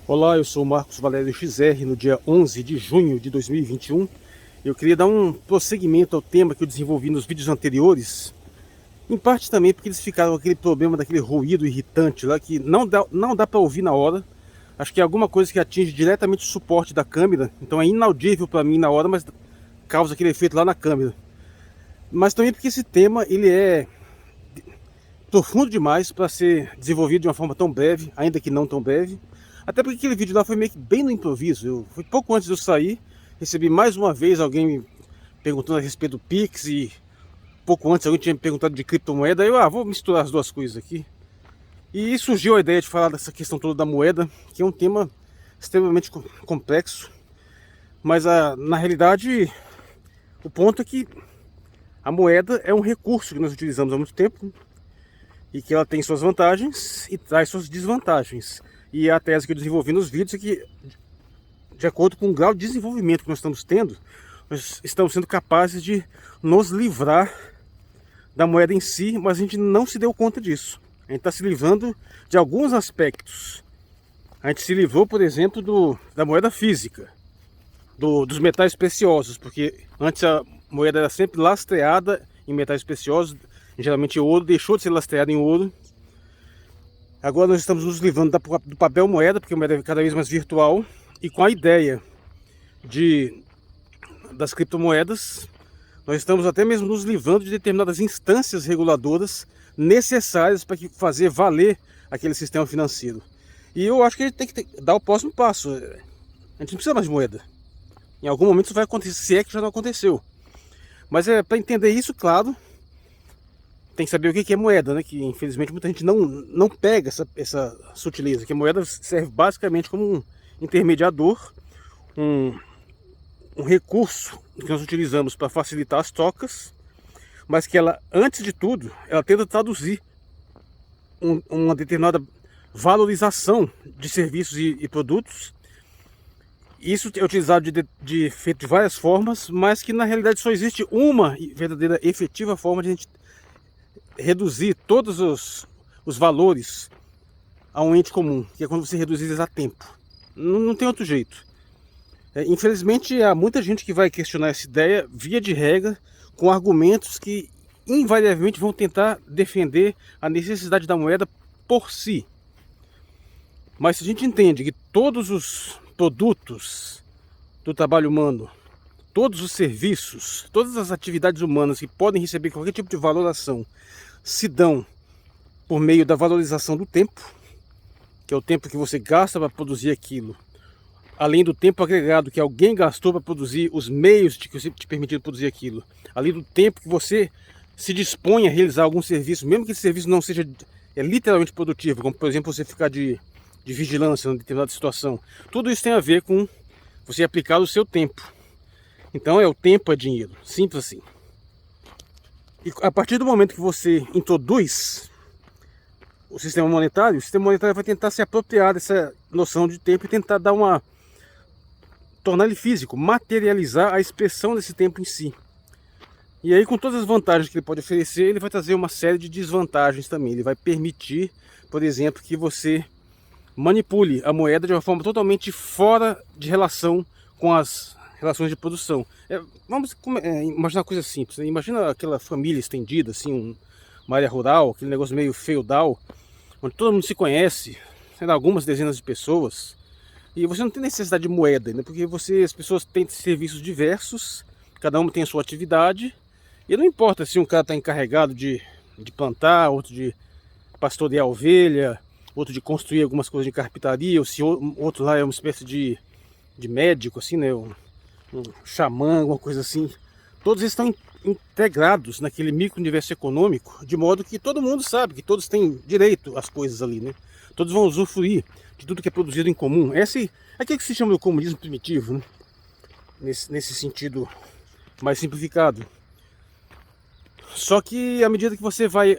Olá, eu sou o Marcos Valério XR, no dia 11 de junho de 2021. Eu queria dar um prosseguimento ao tema que eu desenvolvi nos vídeos anteriores, em parte também porque eles ficaram com aquele problema daquele ruído irritante lá, que não dá para ouvir na hora. Acho que é alguma coisa que atinge diretamente o suporte da câmera, então é inaudível para mim na hora, mas causa aquele efeito lá na câmera. Mas também porque esse tema ele é profundo demais para ser desenvolvido de uma forma tão breve, ainda que não tão breve. Até porque aquele vídeo lá foi meio que bem no improviso. Foi pouco antes de eu sair, recebi mais uma vez alguém me perguntando a respeito do Pix, e pouco antes alguém tinha me perguntado de criptomoeda. Eu vou misturar as duas coisas aqui. E surgiu a ideia de falar dessa questão toda da moeda, que é um tema extremamente complexo. Mas na realidade, o ponto é que a moeda é um recurso que nós utilizamos há muito tempo, e que ela tem suas vantagens e traz suas desvantagens. E a tese que eu desenvolvi nos vídeos é que, de acordo com o grau de desenvolvimento que nós estamos tendo, nós estamos sendo capazes de nos livrar da moeda em si, mas a gente não se deu conta disso. A gente está se livrando de alguns aspectos. A gente se livrou, por exemplo, da moeda física, dos metais preciosos, porque antes a moeda era sempre lastreada em metais preciosos, geralmente ouro, deixou de ser lastreada em ouro. Agora nós estamos nos livrando do papel moeda, porque a moeda é cada vez mais virtual, e com a ideia das criptomoedas, nós estamos até mesmo nos livrando de determinadas instâncias reguladoras necessárias para fazer valer aquele sistema financeiro. E eu acho que a gente tem que dar o próximo passo. A gente não precisa mais de moeda. Em algum momento isso vai acontecer, se é que já não aconteceu. Mas para entender isso, claro, tem que saber o que é moeda, né? Que infelizmente muita gente não pega essa sutileza. Que a moeda serve basicamente como um intermediador, um recurso que nós utilizamos para facilitar as trocas, mas que ela, antes de tudo, ela tenta traduzir uma determinada valorização de serviços e produtos. Isso é utilizado feito de várias formas, mas que na realidade só existe uma verdadeira efetiva forma de a gente reduzir todos os valores a um ente comum, que é quando você reduz eles a tempo. Não tem outro jeito. Infelizmente há muita gente que vai questionar essa ideia, via de regra, com argumentos que invariavelmente vão tentar defender a necessidade da moeda por si. Mas se a gente entende que todos os produtos do trabalho humano, todos os serviços, todas as atividades humanas que podem receber qualquer tipo de valoração, se dão por meio da valorização do tempo, que é o tempo que você gasta para produzir aquilo, além do tempo agregado que alguém gastou para produzir os meios que te permitiram produzir aquilo, além do tempo que você se dispõe a realizar algum serviço, mesmo que esse serviço não seja literalmente produtivo, como por exemplo você ficar de vigilância em determinada situação. Tudo isso tem a ver com você aplicar o seu tempo. Então o tempo é dinheiro, simples assim. E a partir do momento que você introduz o sistema monetário vai tentar se apropriar dessa noção de tempo e tentar tornar ele físico, materializar a expressão desse tempo em si. E aí, com todas as vantagens que ele pode oferecer, ele vai trazer uma série de desvantagens também. Ele vai permitir, por exemplo, que você manipule a moeda de uma forma totalmente fora de relação com as relações de produção. Vamos imaginar uma coisa simples, né? Imagina aquela família estendida, assim, uma área rural, aquele negócio meio feudal, onde todo mundo se conhece, sei lá, algumas dezenas de pessoas, e você não tem necessidade de moeda, né? Porque as pessoas têm serviços diversos, cada uma tem a sua atividade, e não importa se um cara está encarregado de plantar, outro de pastorear ovelha, outro de construir algumas coisas de carpintaria, ou se outro lá é uma espécie de médico, assim, né? Um xamã, alguma coisa assim. Todos eles estão integrados naquele micro-universo econômico, de modo que todo mundo sabe que todos têm direito às coisas ali, né? Todos vão usufruir de tudo que é produzido em comum. É aquilo que se chama de comunismo primitivo, né? Nesse sentido mais simplificado. Só que à medida que você vai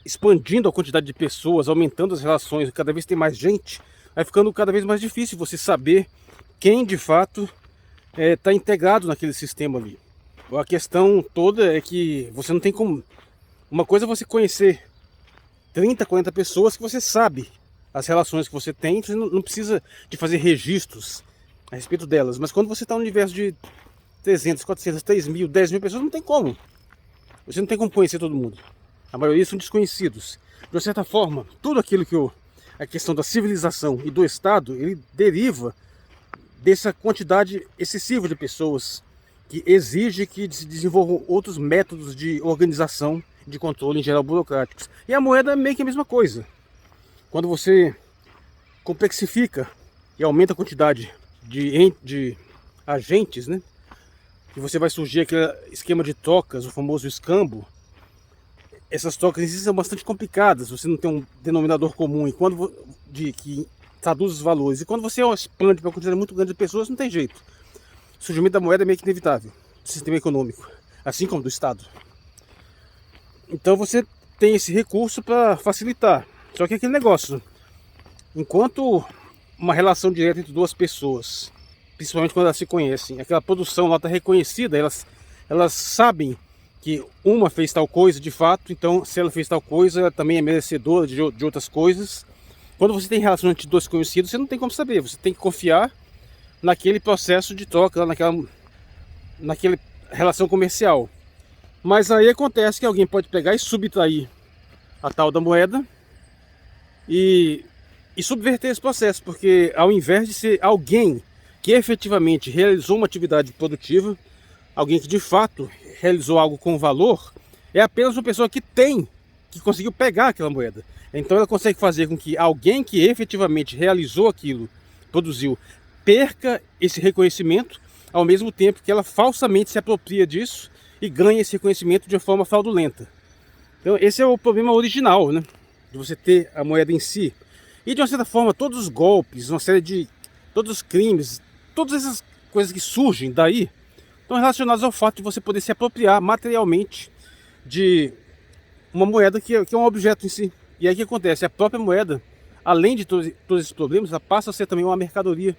expandindo a quantidade de pessoas, aumentando as relações, cada vez tem mais gente, vai ficando cada vez mais difícil você saber quem de fato está integrado naquele sistema ali. A questão toda é que você não tem como... Uma coisa é você conhecer 30, 40 pessoas que você sabe as relações que você tem, você não precisa de fazer registros a respeito delas. Mas quando você está no universo de 300, 400, 3 mil, 10 mil pessoas, não tem como. Você não tem como conhecer todo mundo. A maioria são desconhecidos. De uma certa forma, tudo aquilo que a questão da civilização e do Estado, ele deriva dessa quantidade excessiva de pessoas que exige que se desenvolvam outros métodos de organização, de controle, em geral burocráticos. E a moeda é meio que a mesma coisa. Quando você complexifica e aumenta a quantidade de agentes, né? Que você vai surgir aquele esquema de trocas, o famoso escambo. Essas trocas existem, são bastante complicadas, você não tem um denominador comum e que traduz os valores. E quando você expande para uma quantidade muito grande de pessoas, não tem jeito. O surgimento da moeda é meio que inevitável do sistema econômico, assim como do Estado. Então você tem esse recurso para facilitar. Só que aquele negócio, enquanto uma relação direta entre duas pessoas, principalmente quando elas se conhecem, aquela produção lá está reconhecida, elas sabem que uma fez tal coisa de fato, então se ela fez tal coisa, ela também é merecedora de outras coisas. Quando você tem relação entre dois conhecidos, você não tem como saber, você tem que confiar naquele processo de troca, naquela relação comercial. Mas aí acontece que alguém pode pegar e subtrair a tal da moeda e subverter esse processo, porque ao invés de ser alguém que efetivamente realizou uma atividade produtiva, alguém que de fato realizou algo com valor, é apenas uma pessoa que conseguiu pegar aquela moeda. Então ela consegue fazer com que alguém que efetivamente realizou aquilo, produziu, perca esse reconhecimento, ao mesmo tempo que ela falsamente se apropria disso e ganha esse reconhecimento de uma forma fraudulenta. Então esse é o problema original, né? De você ter a moeda em si. E de uma certa forma todos os golpes, todos os crimes, todas essas coisas que surgem daí estão relacionadas ao fato de você poder se apropriar materialmente de uma moeda que é um objeto em si. E aí o que acontece? A própria moeda, além de todos esses problemas, ela passa a ser também uma mercadoria.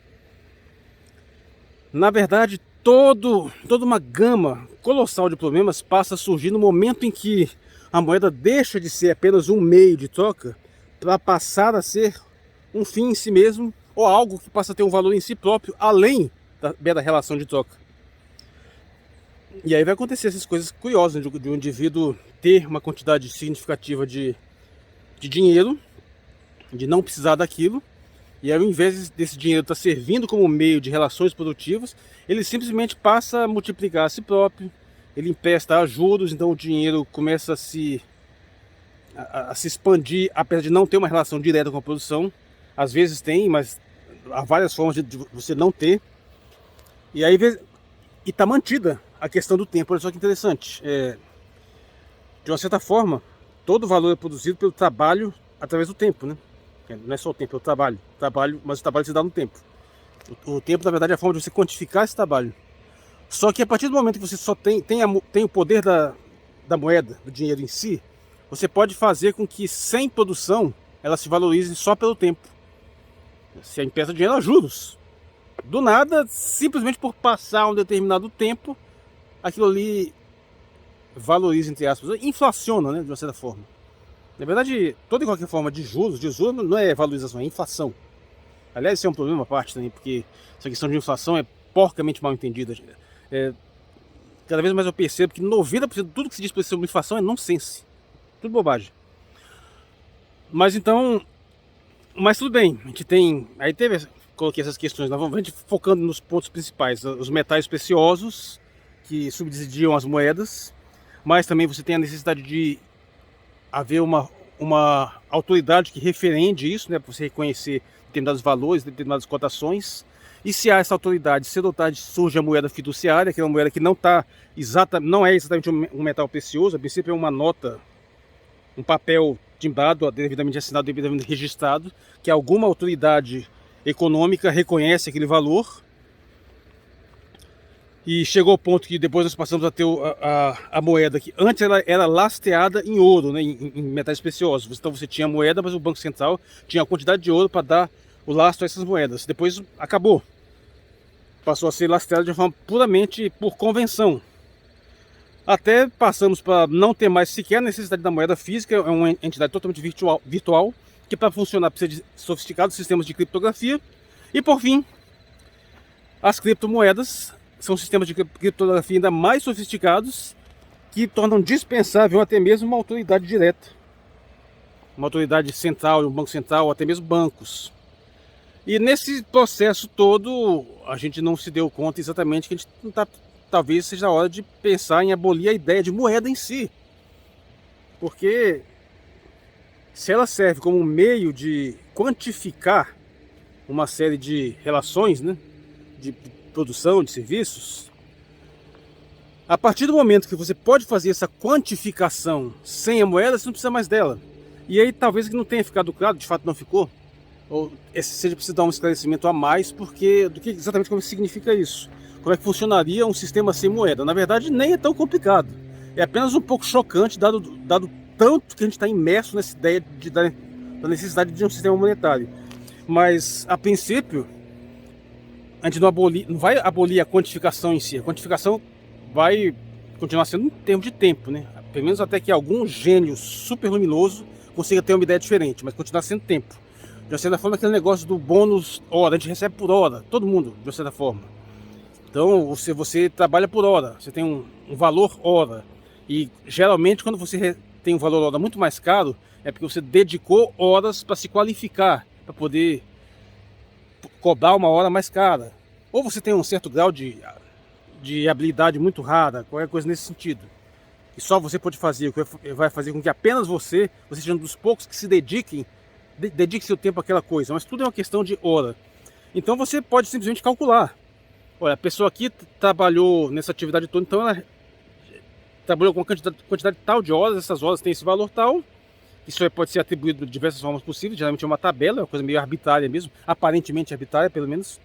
Na verdade, toda uma gama colossal de problemas passa a surgir no momento em que a moeda deixa de ser apenas um meio de troca para passar a ser um fim em si mesmo, ou algo que passa a ter um valor em si próprio, além da relação de troca. E aí vai acontecer essas coisas curiosas de um indivíduo ter uma quantidade significativa de dinheiro, de não precisar daquilo, e aí, ao invés desse dinheiro estar servindo como meio de relações produtivas, ele simplesmente passa a multiplicar a si próprio, ele empresta a juros, então o dinheiro começa a se expandir, apesar de não ter uma relação direta com a produção. Às vezes tem, mas há várias formas de você não ter. E aí está mantida a questão do tempo. Olha só que interessante. De uma certa forma, todo o valor é produzido pelo trabalho através do tempo, né? Não é só o tempo, é o trabalho. Mas o trabalho se dá no tempo. O tempo, na verdade, é a forma de você quantificar esse trabalho. Só que a partir do momento que você só tem o poder da moeda, do dinheiro em si, você pode fazer com que, sem produção, ela se valorize só pelo tempo. Se a empresa dinheiro a juros. Do nada, simplesmente por passar um determinado tempo, aquilo ali valoriza, entre aspas, inflaciona, né, de uma certa forma. Na verdade, toda e qualquer forma de juros não é valorização, é inflação. Aliás, isso é um problema à parte também, porque essa questão de inflação é porcamente mal entendida. Cada vez mais eu percebo que 90% de tudo que se diz sobre inflação é nonsense. Tudo bobagem. Mas tudo bem, a gente tem... Coloquei essas questões, a gente focando nos pontos principais. Os metais preciosos, que subsidiam as moedas, mas também você tem a necessidade de haver uma autoridade que referende isso, né, para você reconhecer determinados valores, determinadas cotações. E se há essa autoridade cedo surge a moeda fiduciária, que é uma moeda que não é exatamente um metal precioso, a princípio é uma nota, um papel timbrado, devidamente assinado, devidamente registrado, que alguma autoridade econômica reconhece aquele valor. E chegou ao ponto que depois nós passamos a ter a moeda que antes ela era lastreada em ouro, né, em metais preciosos. Então você tinha a moeda, mas o Banco Central tinha a quantidade de ouro para dar o lastro a essas moedas. Depois acabou. Passou a ser lastreada de forma puramente por convenção. Até passamos para não ter mais sequer a necessidade da moeda física, é uma entidade totalmente virtual, que para funcionar precisa de sofisticados sistemas de criptografia. E por fim, as criptomoedas são sistemas de criptografia ainda mais sofisticados que tornam dispensável até mesmo uma autoridade direta, uma autoridade central, um banco central, ou até mesmo bancos. E nesse processo todo, a gente não se deu conta exatamente que a gente não tá, talvez seja a hora de pensar em abolir a ideia de moeda em si. Porque se ela serve como um meio de quantificar uma série de relações, né, de produção de serviços, a partir do momento que você pode fazer essa quantificação sem a moeda, você não precisa mais dela. E aí talvez que não tenha ficado claro, de fato não ficou, ou seja preciso dar um esclarecimento a mais, porque do que exatamente como significa isso. Como é que funcionaria um sistema sem moeda? Na verdade, nem é tão complicado. É apenas um pouco chocante, dado tanto que a gente está imerso nessa ideia da necessidade de um sistema monetário. Mas, a princípio, a gente não vai abolir a quantificação em si. A quantificação vai continuar sendo em termos de tempo, né? Pelo menos até que algum gênio super luminoso consiga ter uma ideia diferente, mas continuar sendo tempo. De uma certa forma, aquele negócio do bônus hora, a gente recebe por hora, todo mundo, de uma certa forma. Então, você trabalha por hora, você tem um valor hora. E geralmente, quando você tem um valor hora muito mais caro, é porque você dedicou horas para se qualificar, para poder cobrar uma hora mais cara. Ou você tem um certo grau de habilidade muito rara, qualquer coisa nesse sentido. E só você pode fazer, o que vai fazer com que apenas você seja um dos poucos que se dedique seu tempo àquela coisa. Mas tudo é uma questão de hora. Então você pode simplesmente calcular. Olha, a pessoa aqui trabalhou nessa atividade toda, então ela trabalhou com uma quantidade tal de horas, essas horas têm esse valor tal. Isso pode ser atribuído de diversas formas possíveis, geralmente é uma tabela, é uma coisa meio arbitrária mesmo, aparentemente arbitrária, pelo menos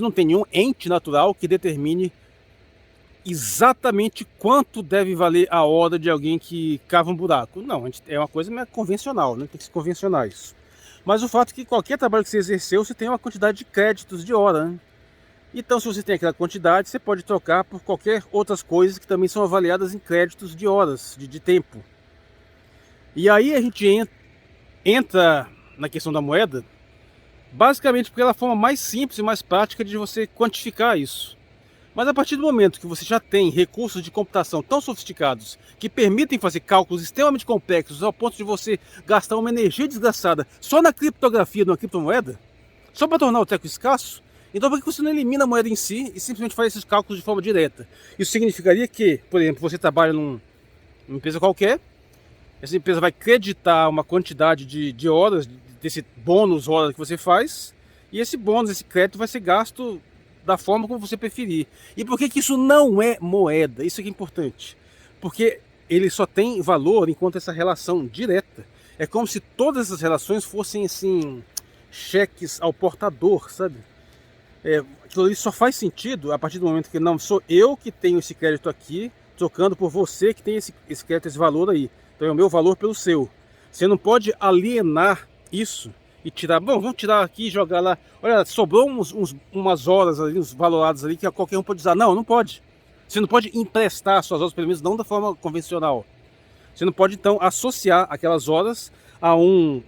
não tem nenhum ente natural que determine exatamente quanto deve valer a hora de alguém que cava um buraco. Não, é uma coisa meio convencional, né? Tem que se convencionar isso. Mas o fato é que qualquer trabalho que você exerceu, você tem uma quantidade de créditos de hora, né? Então, se você tem aquela quantidade, você pode trocar por qualquer outras coisas que também são avaliadas em créditos de horas, de tempo. E aí a gente entra na questão da moeda, basicamente porque ela é a forma mais simples e mais prática de você quantificar isso. Mas a partir do momento que você já tem recursos de computação tão sofisticados que permitem fazer cálculos extremamente complexos ao ponto de você gastar uma energia desgraçada só na criptografia de uma criptomoeda, só para tornar o treco escasso, então por que você não elimina a moeda em si e simplesmente faz esses cálculos de forma direta? Isso significaria que, por exemplo, você trabalha numa empresa qualquer, essa empresa vai creditar uma quantidade de horas, desse bônus hora que você faz, e esse bônus, esse crédito vai ser gasto da forma como você preferir. E por que isso não é moeda? Isso aqui é importante. Porque ele só tem valor enquanto essa relação direta. É como se todas essas relações fossem assim, cheques ao portador, sabe? Aquilo ali só faz sentido a partir do momento que não sou eu que tenho esse crédito aqui, trocando por você que tem esse crédito, esse valor aí. Então é o meu valor pelo seu. Você não pode alienar isso e tirar, bom, vamos tirar aqui e jogar lá. Olha, sobrou umas horas ali, uns valorados ali que qualquer um pode usar. Não, não pode. Você não pode emprestar suas horas, pelo menos não da forma convencional. Você não pode então associar aquelas horas a um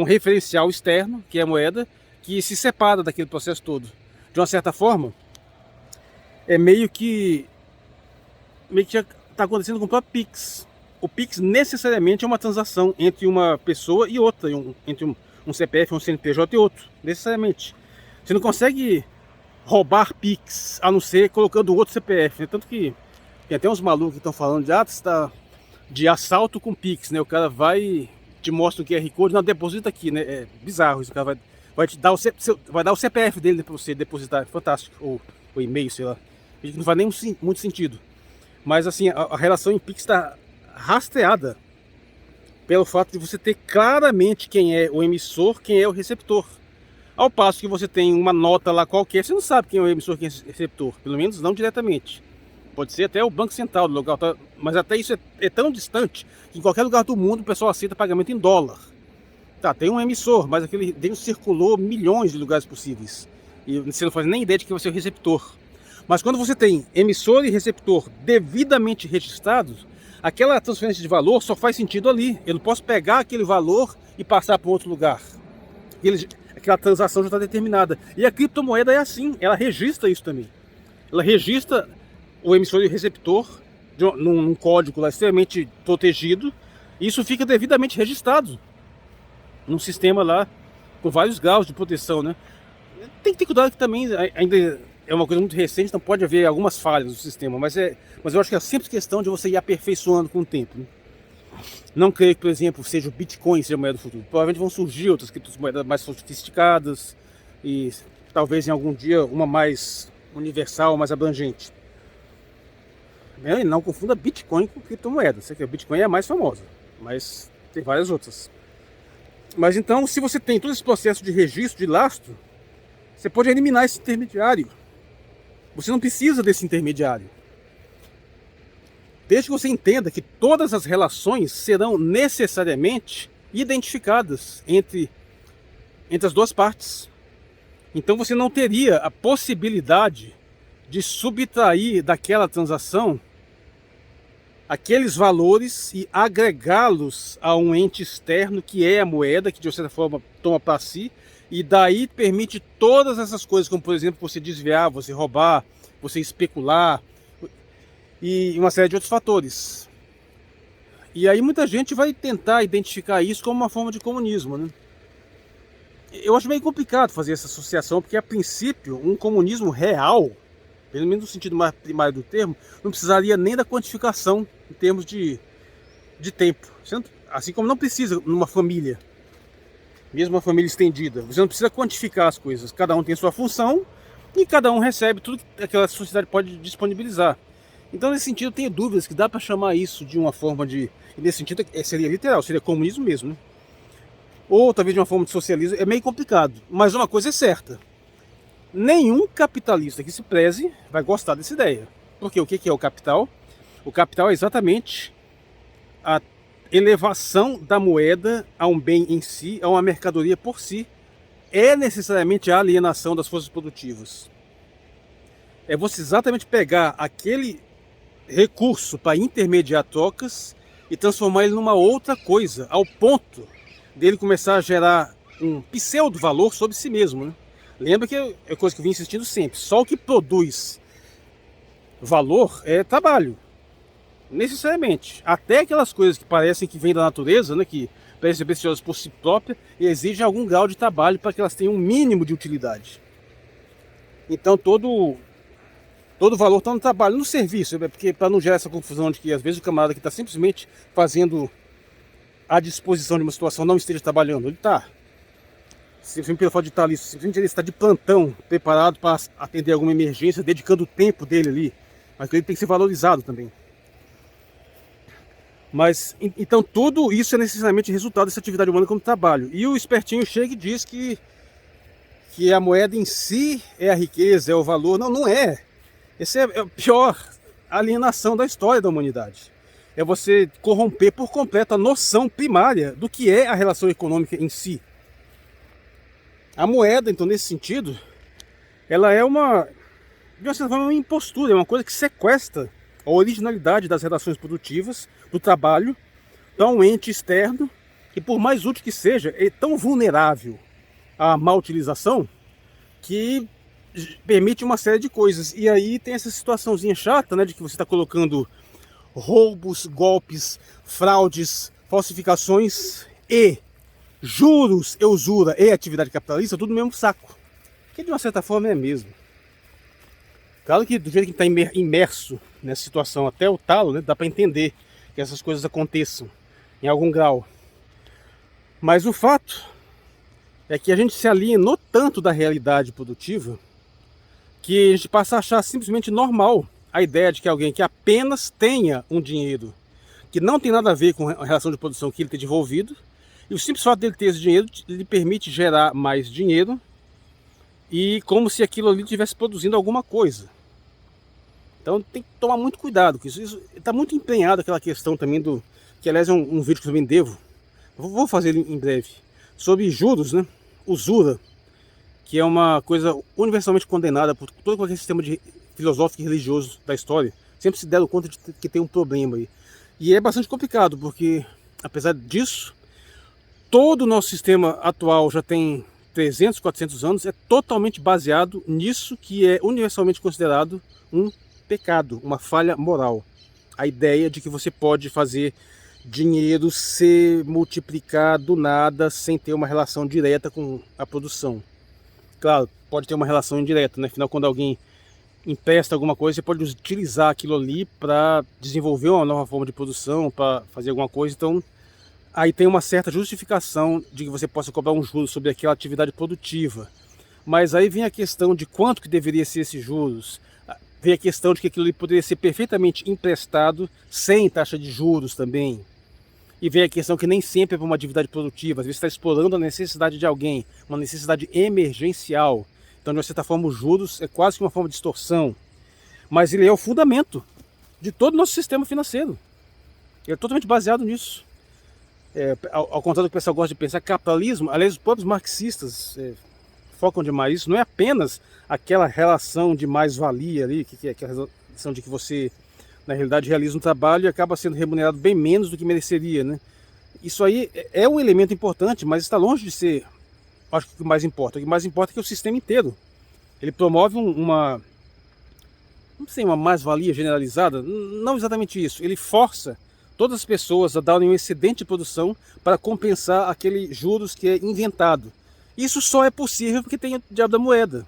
referencial externo, que é a moeda, que se separa daquele processo todo. De uma certa forma, é meio que está acontecendo com o próprio Pix. O Pix necessariamente é uma transação entre uma pessoa e outra, entre um CPF, um CNPJ e outro, necessariamente. Você não consegue roubar Pix, a não ser colocando outro CPF, né? Tanto que tem até uns malucos que estão falando de assalto com Pix, né? O cara vai, te mostra o QR Code, não, deposita aqui, né? É bizarro isso, o cara vai te dar vai dar o CPF dele para você depositar, fantástico, ou o e-mail, sei lá. Não faz nem muito sentido. Mas assim, a relação em Pix está rastreada pelo fato de você ter claramente quem é o emissor, quem é o receptor. Ao passo que você tem uma nota lá qualquer, você não sabe quem é o emissor, quem é o receptor, pelo menos não diretamente. Pode ser até o Banco Central do local, mas até isso é tão distante que em qualquer lugar do mundo o pessoal aceita pagamento em dólar. Tá, tem um emissor, mas aquele dentro circulou milhões de lugares possíveis. E você não faz nem ideia de quem vai ser o receptor. Mas quando você tem emissor e receptor devidamente registrados, aquela transferência de valor só faz sentido ali. Eu não posso pegar aquele valor e passar para outro lugar. Aquela transação já está determinada. E a criptomoeda é assim, ela registra isso também. Ela registra o emissor e o receptor num código lá extremamente protegido. E isso fica devidamente registrado num sistema lá com vários graus de proteção, né? Tem que ter cuidado que também ainda é uma coisa muito recente, então pode haver algumas falhas no sistema, mas eu acho que é sempre questão de você ir aperfeiçoando com o tempo, né? Não creio que, por exemplo, seja o Bitcoin seja a moeda do futuro. Provavelmente vão surgir outras criptomoedas mais sofisticadas e talvez em algum dia uma mais universal, mais abrangente. Não confunda Bitcoin com criptomoeda. Sei que o Bitcoin é a mais famosa, mas tem várias outras. Mas então, se você tem todo esse processo de registro, de lastro, você pode eliminar esse intermediário. Você não precisa desse intermediário. Desde que você entenda que todas as relações serão necessariamente identificadas entre as duas partes. Então você não teria a possibilidade de subtrair daquela transação aqueles valores e agregá-los a um ente externo que é a moeda, que de certa forma toma para si, e daí permite todas essas coisas, como por exemplo você desviar, você roubar, você especular e uma série de outros fatores. E aí muita gente vai tentar identificar isso como uma forma de comunismo, né? Eu acho meio complicado fazer essa associação, porque a princípio um comunismo real, pelo menos no sentido mais primário do termo, não precisaria nem da quantificação em termos de tempo. Assim como não precisa numa família, mesmo uma família estendida. Você não precisa quantificar as coisas. Cada um tem sua função e cada um recebe tudo que aquela sociedade pode disponibilizar. Então, nesse sentido, eu tenho dúvidas que dá para chamar isso de uma forma de... Nesse sentido, seria literal, seria comunismo mesmo, né? Ou talvez de uma forma de socialismo. É meio complicado. Mas uma coisa é certa. Nenhum capitalista que se preze vai gostar dessa ideia. Porque o que é o capital? O capital é exatamente a elevação da moeda a um bem em si, a uma mercadoria por si. É necessariamente a alienação das forças produtivas. É você exatamente pegar aquele recurso para intermediar trocas e transformar ele numa outra coisa, ao ponto dele começar a gerar um pseudo-valor sobre si mesmo, né? Lembra que é coisa que eu vim insistindo sempre. Só o que produz valor é trabalho. Necessariamente. Até aquelas coisas que parecem que vêm da natureza, né, que parecem preciosas por si próprias, exigem algum grau de trabalho para que elas tenham um mínimo de utilidade. Então todo valor está no trabalho, no serviço, porque para não gerar essa confusão de que às vezes o camarada que está simplesmente fazendo à disposição de uma situação não esteja trabalhando. Ele está. Simplesmente pelo fato de estar ali, simplesmente ele está de plantão, preparado para atender alguma emergência, dedicando o tempo dele ali. Mas ele tem que ser valorizado também. Mas, então tudo isso é necessariamente resultado dessa atividade humana como trabalho. E o espertinho chega e diz que a moeda em si é a riqueza, é o valor. Não, não é. Essa é a pior alienação da história da humanidade. É você corromper por completo a noção primária do que é a relação econômica em si. A moeda, então, nesse sentido, ela é de uma certa forma, uma impostura, é uma coisa que sequestra a originalidade das relações produtivas, do trabalho, para um ente externo, que por mais útil que seja, é tão vulnerável à má utilização, que permite uma série de coisas. E aí tem essa situaçãozinha chata, né, de que você está colocando roubos, golpes, fraudes, falsificações e juros e usura e atividade capitalista, tudo no mesmo saco. Que de uma certa forma é mesmo. Claro que do jeito que está imerso nessa situação até o talo, né, dá para entender que essas coisas aconteçam em algum grau. Mas o fato é que a gente se alienou tanto da realidade produtiva que a gente passa a achar simplesmente normal a ideia de que alguém que apenas tenha um dinheiro que não tem nada a ver com a relação de produção que ele tem desenvolvido, e o simples fato dele ter esse dinheiro lhe permite gerar mais dinheiro, e como se aquilo ali estivesse produzindo alguma coisa. Então tem que tomar muito cuidado com isso. Está muito empenhado aquela questão também que aliás é um vídeo que eu também devo. Vou fazer ele em breve. Sobre juros, né? Usura, que é uma coisa universalmente condenada por todo qualquer sistema filosófico e religioso da história. Sempre se deram conta de que tem um problema aí. E é bastante complicado, porque apesar disso, todo o nosso sistema atual já tem 300, 400 anos, é totalmente baseado nisso que é universalmente considerado um pecado, uma falha moral. A ideia de que você pode fazer dinheiro se multiplicar do nada sem ter uma relação direta com a produção. Claro, pode ter uma relação indireta, né? Afinal, quando alguém empresta alguma coisa, você pode utilizar aquilo ali para desenvolver uma nova forma de produção, para fazer alguma coisa. Então, aí tem uma certa justificação de que você possa cobrar um juros sobre aquela atividade produtiva. Mas aí vem a questão de quanto que deveria ser esses juros. Vem a questão de que aquilo ali poderia ser perfeitamente emprestado sem taxa de juros também. E vem a questão que nem sempre é para uma atividade produtiva. Às vezes está explorando a necessidade de alguém, uma necessidade emergencial. Então, de certa forma, os juros é quase que uma forma de extorsão. Mas ele é o fundamento de todo o nosso sistema financeiro. Ele é totalmente baseado nisso. Ao contrário do que o pessoal gosta de pensar, capitalismo, aliás, os próprios marxistas focam demais isso, não é apenas aquela relação de mais-valia ali, que é aquela relação de que você, na realidade, realiza um trabalho e acaba sendo remunerado bem menos do que mereceria, né? Isso aí é um elemento importante, mas está longe de ser, acho que o que mais importa. O que mais importa é que o sistema inteiro, ele promove uma mais-valia generalizada, não exatamente isso, ele força todas as pessoas a darem um excedente de produção para compensar aquele juros que é inventado. Isso só é possível porque tem o diabo da moeda,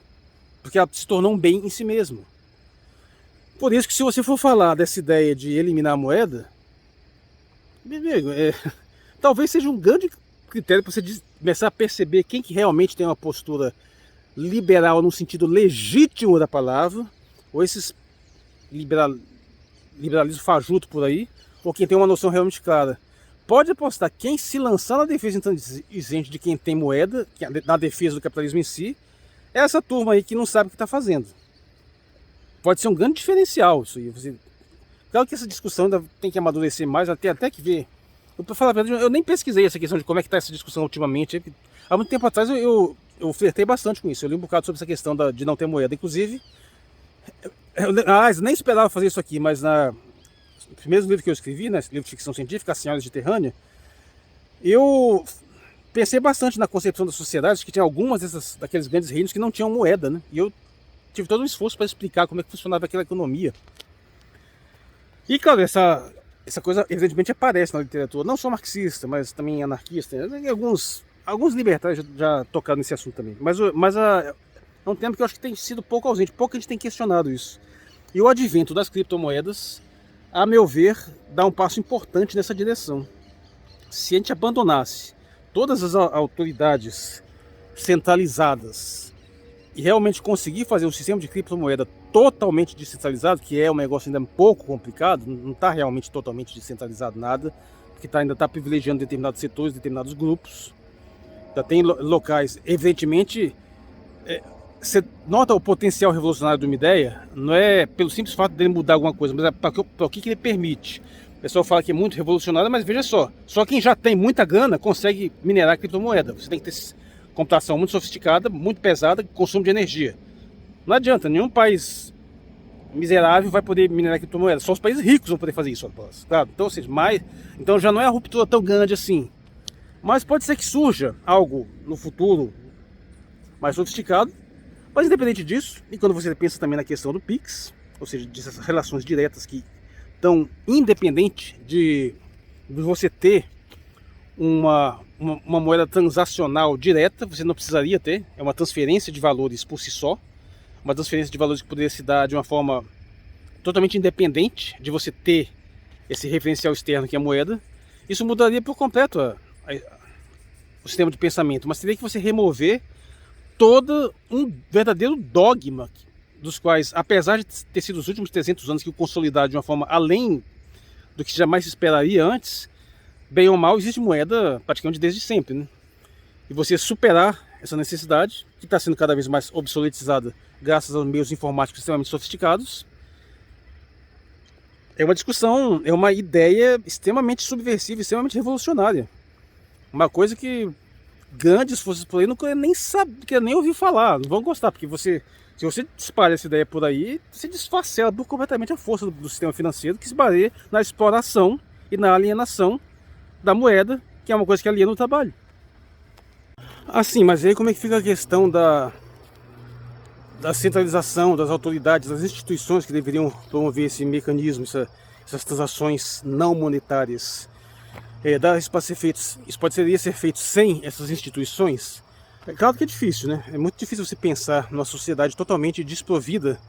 porque ela se tornou um bem em si mesmo. Por isso que se você for falar dessa ideia de eliminar a moeda, meu amigo, talvez seja um grande critério para você começar a perceber quem que realmente tem uma postura liberal no sentido legítimo da palavra, ou esses liberalismo fajuto por aí, ou quem tem uma noção realmente clara. Pode apostar, quem se lançar na defesa intransigente de quem tem moeda, na defesa do capitalismo em si, é essa turma aí que não sabe o que está fazendo. Pode ser um grande diferencial isso aí. Claro que essa discussão ainda tem que amadurecer mais, até que ver. Para falar a verdade, eu nem pesquisei essa questão de como é que está essa discussão ultimamente. Há muito tempo atrás eu flertei bastante com isso. Eu li um bocado sobre essa questão de não ter moeda. Inclusive, eu nem esperava fazer isso aqui, mas no primeiro livro que eu escrevi, né, livro de ficção científica, A Senhora de Terrânia, eu pensei bastante na concepção da sociedade, que tinha algumas daqueles grandes reinos que não tinham moeda, né? E eu tive todo um esforço para explicar como é que funcionava aquela economia. E, claro, essa coisa evidentemente aparece na literatura, não só marxista, mas também anarquista. Alguns libertários já tocaram nesse assunto também. Mas é um tema que eu acho que tem sido pouco ausente, pouco a gente tem questionado isso. E o advento das criptomoedas, a meu ver, dá um passo importante nessa direção. Se a gente abandonasse todas as autoridades centralizadas e realmente conseguir fazer um sistema de criptomoeda totalmente descentralizado, que é um negócio ainda um pouco complicado, não está realmente totalmente descentralizado nada, porque ainda está privilegiando determinados setores, determinados grupos. Já tem locais, evidentemente, você nota o potencial revolucionário de uma ideia, não é pelo simples fato dele mudar alguma coisa, mas é para o que ele permite. O pessoal fala que é muito revolucionário, mas veja só quem já tem muita grana consegue minerar a criptomoeda. Você tem que ter computação muito sofisticada, muito pesada, consumo de energia. Não adianta, nenhum país miserável vai poder minerar criptomoeda, só os países ricos vão poder fazer isso. Claro, então já não é a ruptura tão grande assim. Mas pode ser que surja algo no futuro mais sofisticado. Mas independente disso, e quando você pensa também na questão do Pix, ou seja, dessas relações diretas que estão independente de você ter uma moeda transacional direta, você não precisaria ter, é uma transferência de valores por si só, uma transferência de valores que poderia se dar de uma forma totalmente independente de você ter esse referencial externo que é a moeda. Isso mudaria por completo o sistema de pensamento, mas teria que você remover todo um verdadeiro dogma, dos quais, apesar de ter sido os últimos 300 anos que o consolidaram de uma forma além do que jamais se esperaria antes, bem ou mal, existe moeda praticamente desde sempre, né? E você superar essa necessidade, que está sendo cada vez mais obsoletizada graças aos meios informáticos extremamente sofisticados, é uma discussão, é uma ideia extremamente subversiva, extremamente revolucionária. Uma coisa que grandes forças por aí não querem nem saber, não querem nem ouvir falar, não vão gostar, porque se você espalha essa ideia por aí, você desfacela completamente a força do sistema financeiro, que se baseia na exploração e na alienação da moeda, que é uma coisa que aliena o trabalho. Assim, mas aí como é que fica a questão da centralização das autoridades, das instituições que deveriam promover esse mecanismo, essas transações não monetárias? Isso poderia ser feito sem essas instituições? É claro que é difícil, né? É muito difícil você pensar numa sociedade totalmente desprovida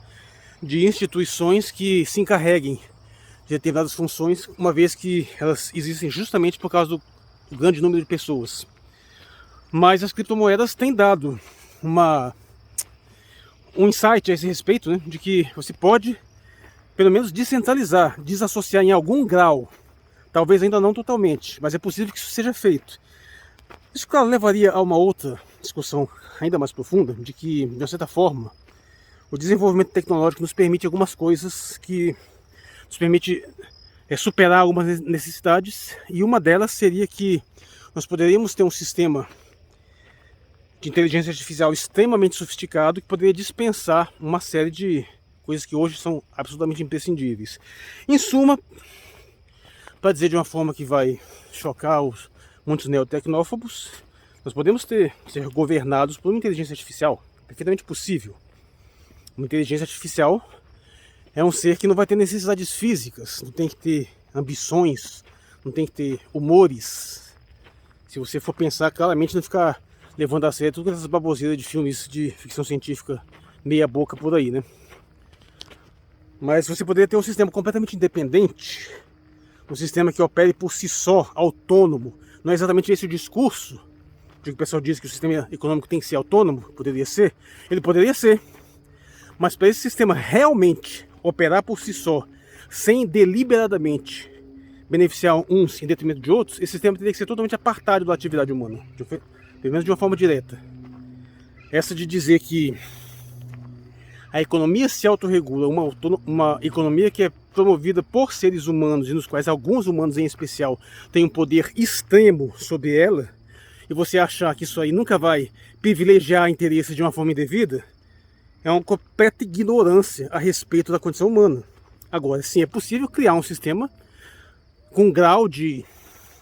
de instituições que se encarreguem de determinadas funções, uma vez que elas existem justamente por causa do grande número de pessoas. Mas as criptomoedas têm dado um insight a esse respeito, né, de que você pode, pelo menos, descentralizar, desassociar em algum grau, talvez ainda não totalmente, mas é possível que isso seja feito. Isso, claro, levaria a uma outra discussão ainda mais profunda, de que, de uma certa forma, o desenvolvimento tecnológico nos permite algumas coisas que nos permite superar algumas necessidades, e uma delas seria que nós poderíamos ter um sistema de inteligência artificial extremamente sofisticado que poderia dispensar uma série de coisas que hoje são absolutamente imprescindíveis. Em suma, para dizer de uma forma que vai chocar muitos neotecnófobos, nós podemos ser governados por uma inteligência artificial, perfeitamente possível. Uma inteligência artificial é um ser que não vai ter necessidades físicas, não tem que ter ambições, não tem que ter humores. Se você for pensar claramente, não ficar levando a sério todas essas baboseiras de filmes de ficção científica meia boca por aí, né? Mas você poderia ter um sistema completamente independente, um sistema que opere por si só, autônomo. Não é exatamente esse o discurso de que o pessoal diz que o sistema econômico tem que ser autônomo, poderia ser. Ele poderia ser, mas para esse sistema realmente operar por si só, sem deliberadamente beneficiar uns em detrimento de outros, esse sistema teria que ser totalmente apartado da atividade humana, pelo menos de uma forma direta. Essa de dizer que a economia se autorregula, uma economia que é promovida por seres humanos e nos quais alguns humanos em especial têm um poder extremo sobre ela, e você achar que isso aí nunca vai privilegiar interesses de uma forma indevida, é uma completa ignorância a respeito da condição humana. Agora, sim, é possível criar um sistema com um grau de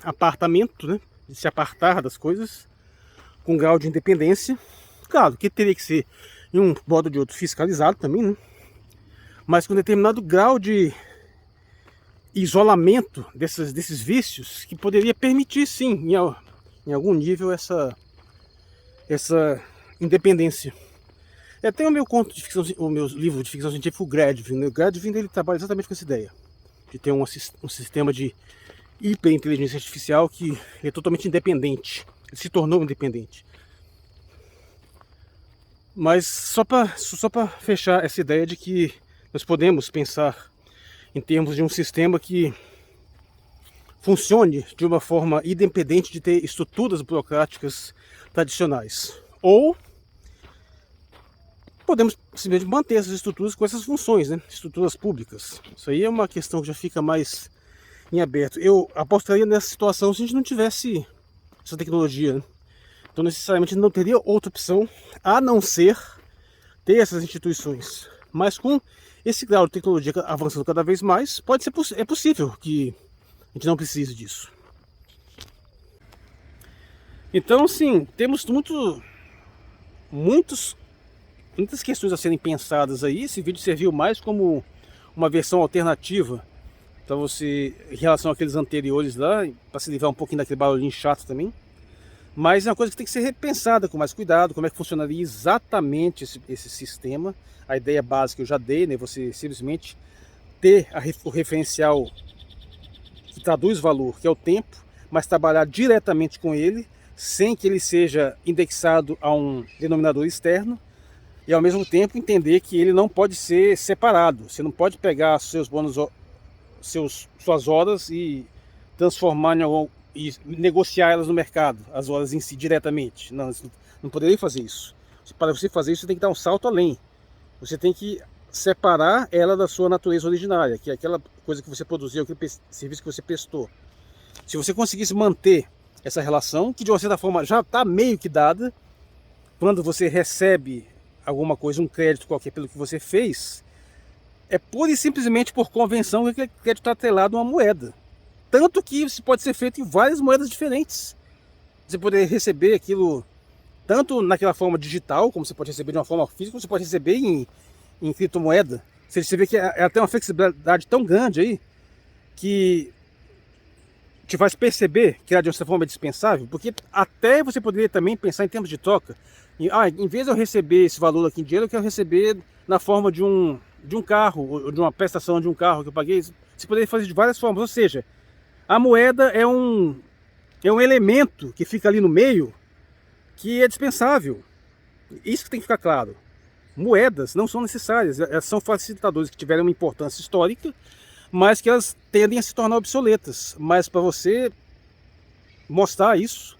apartamento, né, de se apartar das coisas, com grau de independência. Claro que teria que ser, em um modo ou de outro, fiscalizado também, né? Mas com determinado grau de isolamento desses vícios, que poderia permitir, sim, em algum nível, essa independência. Tem o meu conto de ficção, o meu livro de ficção científica, o Gradvin. O Gradvin, ele trabalha exatamente com essa ideia de ter um sistema de hiperinteligência artificial que é totalmente independente. Ele se tornou independente. Mas só para fechar essa ideia de que nós podemos pensar em termos de um sistema que funcione de uma forma independente de ter estruturas burocráticas tradicionais. Ou podemos simplesmente manter essas estruturas com essas funções, né? Estruturas públicas. Isso aí é uma questão que já fica mais em aberto. Eu apostaria nessa situação se a gente não tivesse essa tecnologia, né? Então necessariamente não teria outra opção a não ser ter essas instituições. Mas com esse grau de tecnologia avançando cada vez mais, é possível que a gente não precise disso. Então, sim, temos muitas questões a serem pensadas aí. Esse vídeo serviu mais como uma versão alternativa para você, em relação àqueles anteriores lá, para se livrar um pouquinho daquele barulhinho chato também. Mas é uma coisa que tem que ser repensada com mais cuidado, como é que funcionaria exatamente esse sistema. A ideia básica eu já dei, né? Você simplesmente ter o referencial que traduz valor, que é o tempo, mas trabalhar diretamente com ele, sem que ele seja indexado a um denominador externo, e ao mesmo tempo entender que ele não pode ser separado. Você não pode pegar seus bônus, suas horas e transformar e negociar elas no mercado, as horas em si diretamente. Não, você não poderia fazer isso. Para você fazer isso, você tem que dar um salto além. Você tem que separar ela da sua natureza originária, que é aquela coisa que você produziu, aquele serviço que você prestou. Se você conseguisse manter essa relação, que de uma certa forma já está meio que dada, quando você recebe alguma coisa, um crédito qualquer pelo que você fez, é pura e simplesmente por convenção que aquele crédito está atrelado a uma moeda. Tanto que isso pode ser feito em várias moedas diferentes. Você poder receber aquilo tanto naquela forma digital, como você pode receber de uma forma física, como você pode receber em criptomoeda. Você vê que ela tem uma flexibilidade tão grande aí, que te faz perceber que ela de uma certa forma é dispensável, porque até você poderia também pensar em termos de troca. Em vez de eu receber esse valor aqui em dinheiro, eu quero receber na forma de um carro, ou de uma prestação de um carro que eu paguei. Você poderia fazer de várias formas, ou seja, a moeda é um elemento que fica ali no meio, que é dispensável. Isso que tem que ficar claro. Moedas não são necessárias, elas são facilitadores que tiveram uma importância histórica, mas que elas tendem a se tornar obsoletas. Mas para você mostrar isso,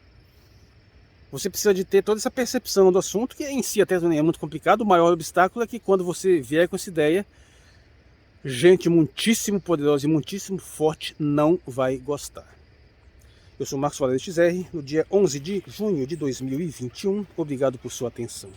você precisa de ter toda essa percepção do assunto, que em si até não é muito complicado. O maior obstáculo é que quando você vier com essa ideia, gente muitíssimo poderosa e muitíssimo forte não vai gostar. Eu sou Marcos Valério XR, no dia 11 de junho de 2021. Obrigado por sua atenção.